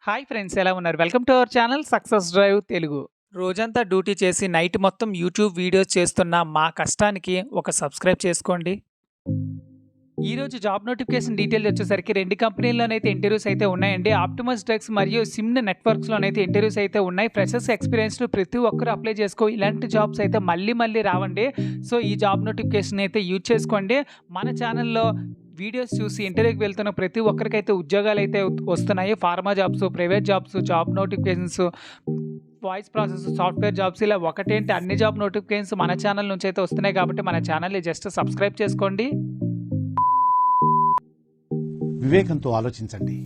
Hi friends, ఎలా ఉన్నారు? Welcome to our channel success drive Telugu. రోజంతా డ్యూటీ చేసి నైట్ మొత్తం యూట్యూబ్ వీడియోస్ చేస్తున్న మా కష్టానికి ఒక సబ్స్క్రైబ్ చేసుకోండి. ఈరోజు జాబ్ నోటిఫికేషన్ డీటెయిల్స్ వచ్చేసరికి 2 కంపెనీల్లోనైతే ఇంటర్వ్యూస్ అయితే ఉన్నాయండి. ఆప్టిమస్ డ్రగ్స్ మరియు సిమ్న్ నెట్వర్క్స్‌లోనైతే ఇంటర్వ్యూస్ అయితే ఉన్నాయి. ఫ్రెషర్స్ ఎక్స్‌పీరియన్స్‌లు ప్రతి ఒక్కరు అప్లై చేసుకో. ఇలాంటి జాబ్స్ అయితే మళ్ళీ మళ్ళీ రావండి. సో, ఈ జాబ్ నోటిఫికేషన్ అయితే యూజ్ చేసుకోండి. మన ఛానల్‌లో వీడియోస్ చూసి ఇంటర్వ్యూకి వెళ్తున్న ప్రతి ఒక్కరికైతే ఉద్యోగాలైతే వస్తున్నాయి. Pharma jobs, private jobs, job notifications, voice process, software jobs ఇలా ఒకటేంటి అన్ని జాబ్ నోటిఫికేషన్స్ మన ఛానల్ నుంచి అయితే వస్తున్నాయి కాబట్టి మన ఛానల్‌ని జస్ట్ సబ్స్క్రైబ్ చేసుకోండి. వివేకంతో ఆలోచించండి.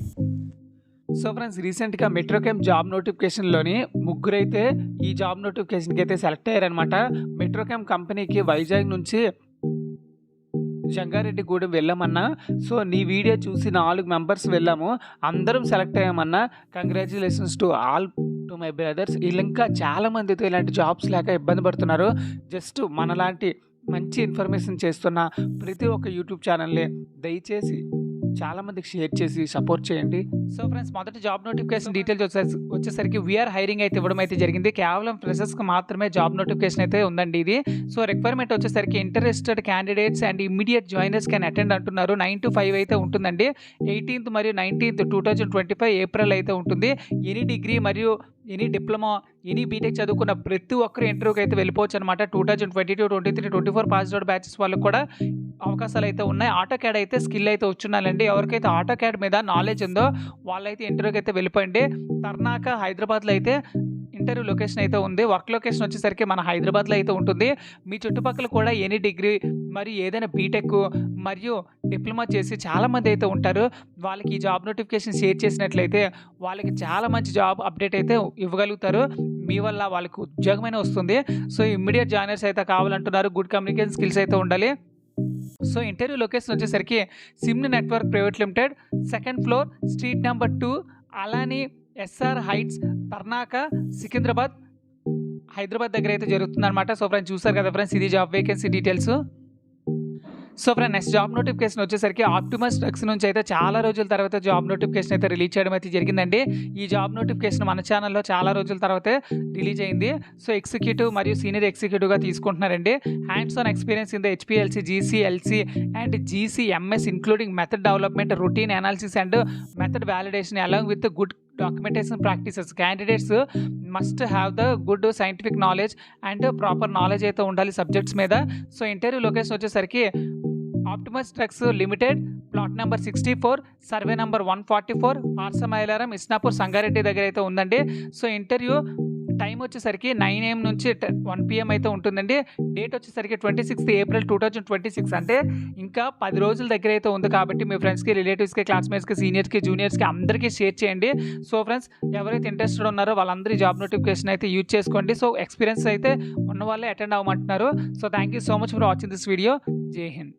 సో ఫ్రెండ్స్, రీసెంట్గా మెట్రోకెమ్ జాబ్ నోటిఫికేషన్లోని ముగ్గురైతే ఈ జాబ్ నోటిఫికేషన్కి అయితే సెలెక్ట్ అయ్యారనమాట. మెట్రోకెమ్ కంపెనీకి వైజాగ్ నుంచి జంగారెడ్డిగూడెం వెళ్ళామన్నా. సో నీ వీడియో చూసి 4 మెంబర్స్ వెళ్ళాము, అందరం సెలెక్ట్ అయ్యామన్నా. Congratulations to all to my brothers. వీళ్ళు ఇంకా చాలామందితో ఇలాంటి జాబ్స్ లేక ఇబ్బంది పడుతున్నారు. జస్ట్ మనలాంటి మంచి ఇన్ఫర్మేషన్ చేస్తున్న ప్రతి ఒక్క యూట్యూబ్ ఛానల్ని దయచేసి చాలామందికి షేర్ చేసి సపోర్ట్ చేయండి. సో ఫ్రెండ్స్, మొదటి జాబ్ నోటిఫికేషన్ డీటెయిల్స్ వచ్చేసరికి వీఆర్ హైరింగ్ అయితే ఇవ్వడం అయితే జరిగింది. కేవలం ఫ్రెషర్స్కి మాత్రమే జాబ్ నోటిఫికేషన్ అయితే ఉందండి ఇది. సో రిక్వైర్మెంట్ వచ్చేసరికి interested candidates and immediate joiners can attend అంటున్నారు. 9 to 5 అయితే ఉంటుందండి. 18th మరియు 19th 2025 ఏప్రిల్ అయితే ఉంటుంది. ఎనీ డిగ్రీ మరియు ఎనీ డిప్లొమా, ఎనీ బీటెక్ చదువుకున్న ప్రతి ఒక్కరు ఇంటర్వ్యూకి అయితే వెళ్ళిపోవచ్చు అనమాట. 2022, 23, 24 పాస్ అవుట్ బ్యాచెస్ వాళ్ళకి కూడా అవకాశాలు అయితే ఉన్నాయి. ఆటో క్యాడ్ అయితే స్కిల్ అయితే వచ్చున్నాలండి. ఎవరికైతే ఆటో క్యాడ్ మీద నాలెడ్జ్ ఉందో వాళ్ళైతే ఇంటర్వ్యూకి అయితే వెళ్ళిపోయింది. తర్నాక హైదరాబాద్లో అయితే ఇంటర్వ్యూ లొకేషన్ అయితే ఉంది. వర్క్ లొకేషన్ వచ్చేసరికి మన హైదరాబాద్లో అయితే ఉంటుంది. మీ చుట్టుపక్కల కూడా ఎనీ డిగ్రీ మరియు ఏదైనా బీటెక్ మరియు డిప్లొమా చేసి చాలామంది అయితే ఉంటారు. వాళ్ళకి ఈ జాబ్ నోటిఫికేషన్ షేర్ చేసినట్లయితే వాళ్ళకి చాలా మంచి జాబ్ అప్డేట్ అయితే ఇవ్వగలుగుతారు. మీ వల్ల వాళ్ళకి ఉద్యోగమైన వస్తుంది. సో ఇమ్మీడియట్ జాయినర్స్ అయితే కావాలంటున్నారు. గుడ్ కమ్యూనికేషన్ స్కిల్స్ అయితే ఉండాలి. సో ఇంటర్వ్యూ లొకేషన్ వచ్చేసరికి సిమ్న్ network private limited, 2nd floor, street number 2, అలాని ఎస్ఆర్ హైట్స్, తర్నాక, సికింద్రాబాద్, హైదరాబాద్ దగ్గర అయితే జరుగుతుందన్నమాట. సో ఫ్రెండ్స్, చూసారు కదా ఫ్రెండ్స్, ఇది job vacancy details. So friend, next job notification వచ్చేసరికి ఆప్టిమస్ డ్రగ్స్ నుంచి అయితే చాలా రోజుల తర్వాత జాబ్ నోటిఫికేషన్ అయితే రిలీజ్ చేయడం అయితే జరిగిందండి. ఈ జాబ్ నోటిఫికేషన్ మన ఛానల్లో చాలా రోజుల తర్వాతే రిలీజ్ అయింది. సో ఎగ్జిక్యూటివ్ మరియు సీనియర్ ఎగ్జిక్యూటివ్గా తీసుకుంటున్నారండి. Hands on experience in the HPLC, GCLC and GCMS including method development, routine analysis and method validation along with good documentation practices. Candidates must have the good scientific knowledge and proper knowledge అయితే ఉండాలి subjects మీద. So interview location వచ్చేసరికి Optimus drugs limited, plot number 64, survey number 144, Parsamailaram, Isnapur, Sangareddy దగ్గర అయితే ఉందండి. So interview time వచ్చేసరికి 9 AM నుంచి 1 PM అయితే ఉంటుందండి. డేట్ వచ్చేసరికి 26th April 2026. అంటే ఇంకా 10 రోజుల దగ్గర అయితే ఉంది కాబట్టి మీ ఫ్రెండ్స్కి, రిలేటివ్స్కి, క్లాస్మేట్స్కి, సీనియర్స్కి, జూనియర్స్కి అందరికీ షేర్ చేయండి. సో ఫ్రెండ్స్, ఎవరైతే ఇంట్రెస్టెడ్ ఉన్నారో వాళ్ళందరూ జాబ్ నోటిఫికేషన్ అయితే యూజ్ చేసుకోండి. సో ఎక్స్పీరియన్స్ అయితే ఉన్న వాళ్ళే అటెండ్ అవ్వమంటున్నారు. So thank you so much for watching this video. Jai Hind.